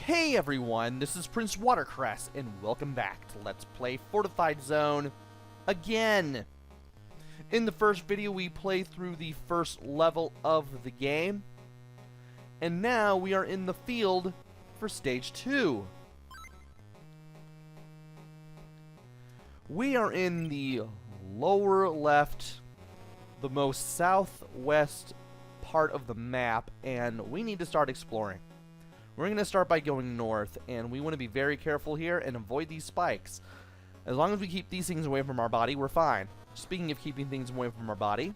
Hey everyone, this is PrinceWatercress, and welcome back to Let's Play Fortified Zone again. In the first video, we played through the first level of the game, and now we are in the field for Stage 2. We are in the lower left, the most southwest part of the map, and we need to start exploring. We're going to start by going north, and we want to be very careful here and avoid these spikes. As long as we keep these things away from our body, we're fine. Speaking of keeping things away from our body,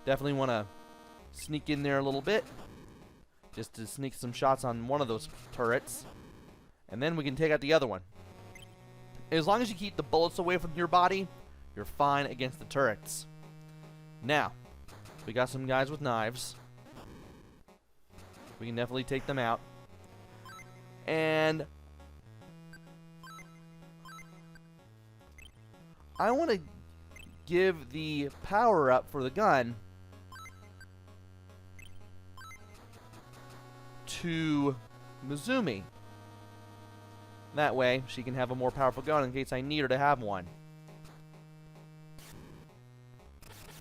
definitely want to sneak in there a little bit, just to sneak some shots on one of those turrets, and then we can take out the other one. As long as you keep the bullets away from your body, you're fine against the turrets. Now, we got some guys with knives. We can definitely take them out. And I want to give the power up for the gun to Mizumi. That way, she can have a more powerful gun in case I need her to have one.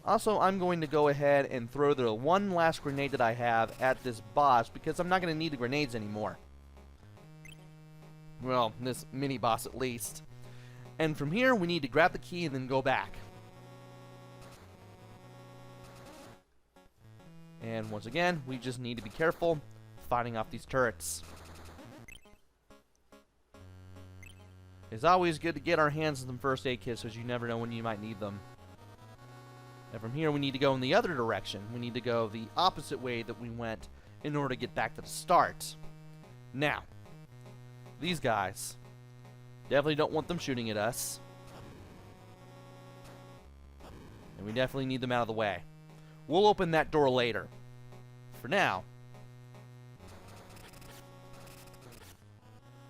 Also, I'm going to go ahead and throw the one last grenade that I have at this boss, because I'm not going to need the grenades anymore. Well, this mini-boss at least. And from here, we need to grab the key and then go back. And once again, we just need to be careful fighting off these turrets. It's always good to get our hands on some first aid kits, because you never know when you might need them. And from here, we need to go in the other direction. We need to go the opposite way that we went in order to get back to the start. Now, these guys, definitely don't want them shooting at us. And we definitely need them out of the way. We'll open that door later. For now,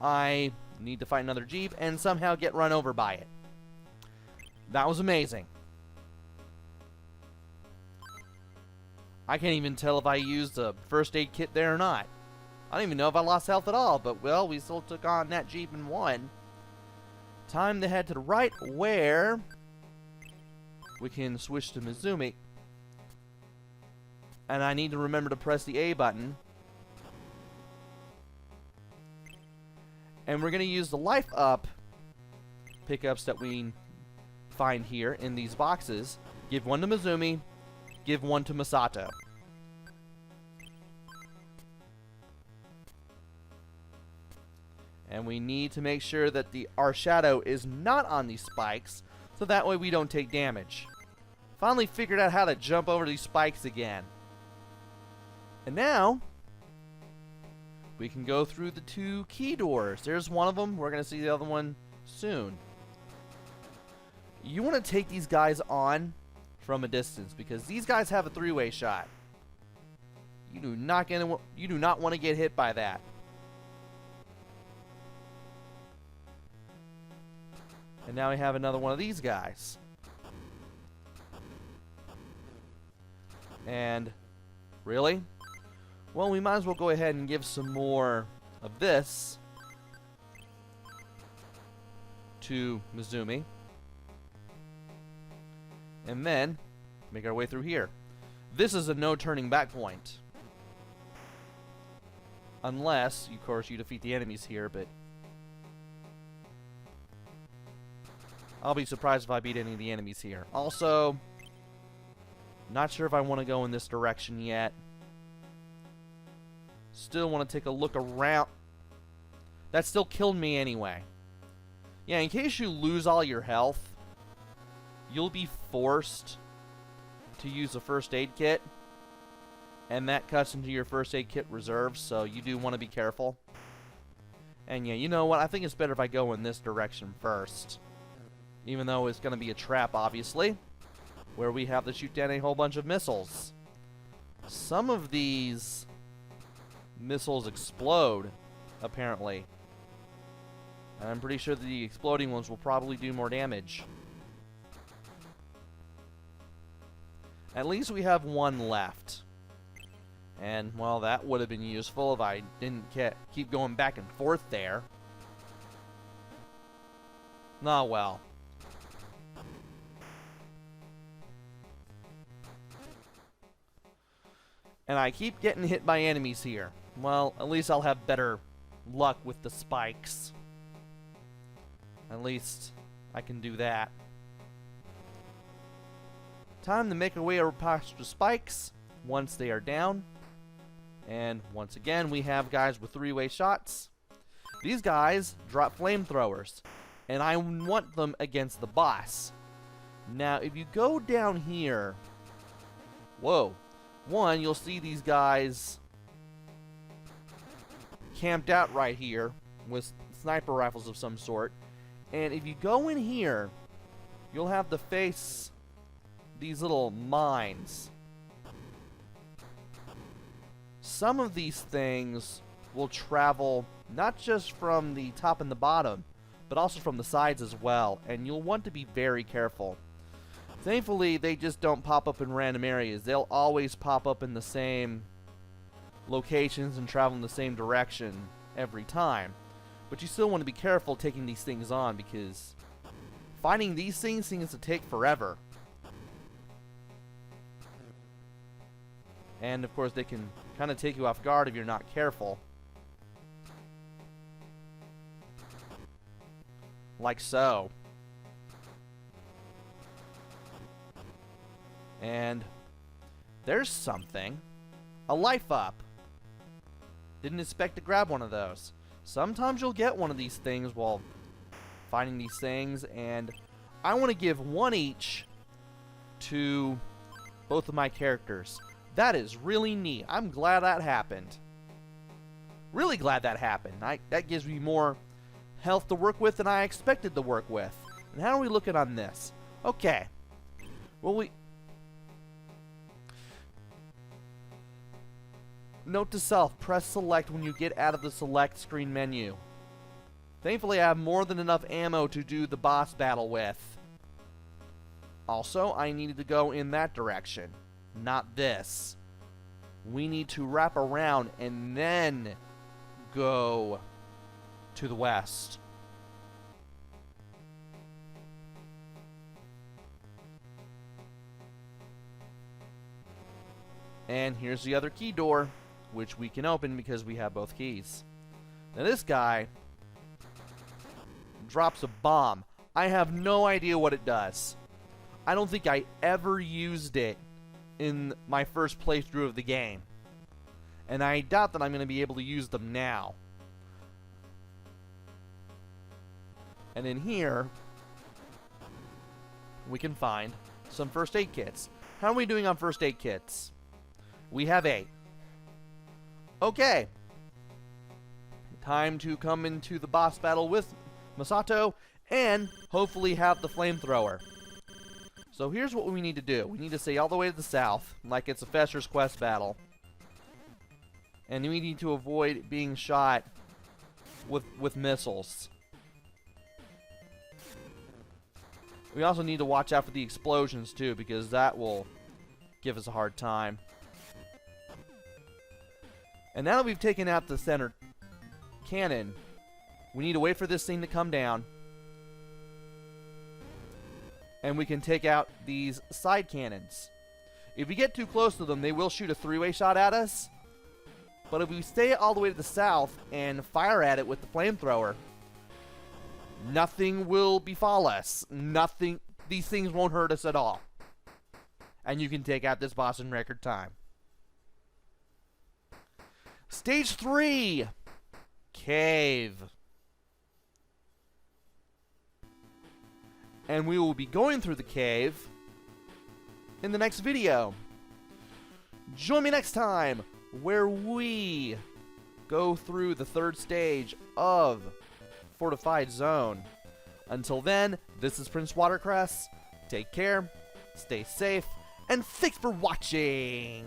I need to find another Jeep and somehow get run over by it. That was amazing. I can't even tell if I used a first aid kit there or not. I don't even know if I lost health at all, but well, we still took on that Jeep and won. Time to head to the right, where we can switch to Mizumi. And I need to remember to press the A button. And we're going to use the life up pickups that we find here in these boxes. Give one to Mizumi. Give one to Masato. And we need to make sure that our shadow is not on these spikes, so that way we don't take damage. Finally figured out how to jump over these spikes again. And now, we can go through the two key doors. There's one of them. We're going to see the other one soon. You want to take these guys on from a distance, because these guys have a three-way shot. You do not want to get hit by that. And now we have another one of these guys. And really? Well, we might as well go ahead and give some more of this to Mizumi. And then make our way through here. This is a no turning back point. Unless, of course, you defeat the enemies here, but I'll be surprised if I beat any of the enemies here. Also, not sure if I want to go in this direction yet. Still want to take a look around. That still killed me anyway. Yeah, in case you lose all your health, you'll be forced to use a first aid kit, and that cuts into your first aid kit reserves, so you do want to be careful. And yeah, you know what? I think it's better if I go in this direction first. Even though it's going to be a trap, obviously, where we have to shoot down a whole bunch of missiles. Some of these missiles explode, apparently. And I'm pretty sure the exploding ones will probably do more damage. At least we have one left. And, well, that would have been useful if I didn't keep going back and forth there. Oh, well. And I keep getting hit by enemies here. Well, at least I'll have better luck with the spikes. At least I can do that. Time to make our way past the spikes once they are down. And once again, we have guys with three-way shots. These guys drop flamethrowers, and I want them against the boss. Now, if you go down here... Whoa. One, you'll see these guys camped out right here with sniper rifles of some sort. And if you go in here, you'll have to face these little mines. Some of these things will travel not just from the top and the bottom, but also from the sides as well, and you'll want to be very careful. Thankfully, they just don't pop up in random areas. They'll always pop up in the same locations and travel in the same direction every time. But you still want to be careful taking these things on, because finding these things seems to take forever. And of course, they can kind of take you off guard if you're not careful. Like so. And there's something. A life up. Didn't expect to grab one of those. Sometimes you'll get one of these things while finding these things, and I want to give one each to both of my characters. That is really neat. I'm glad that happened. Really glad that happened. That gives me more health to work with than I expected to work with. And how are we looking on this? Okay. Well, Note to self, press select when you get out of the select screen menu. Thankfully, I have more than enough ammo to do the boss battle with. Also, I needed to go in that direction, not this. We need to wrap around and then go to the west. And here's the other key door, which we can open because we have both keys. Now this guy drops a bomb. I have no idea what it does. I don't think I ever used it in my first playthrough of the game. And I doubt that I'm going to be able to use them now. And in here, we can find some first aid kits. How are we doing on first aid kits? We have 8. Okay. Time to come into the boss battle with Masato and hopefully have the flamethrower. So here's what we need to do. We need to stay all the way to the south, like it's a Fester's Quest battle. And we need to avoid being shot with missiles. We also need to watch out for the explosions too, because that will give us a hard time. And now that we've taken out the center cannon, we need to wait for this thing to come down. And we can take out these side cannons. If we get too close to them, they will shoot a 3-way shot at us. But if we stay all the way to the south and fire at it with the flamethrower, nothing will befall us. Nothing. These things won't hurt us at all. And you can take out this boss in record time. Stage 3. Cave. And we will be going through the cave in the next video. Join me next time where we go through the 3rd stage of Fortified Zone. Until then, this is PrinceWatercress. Take care, stay safe, and thanks for watching!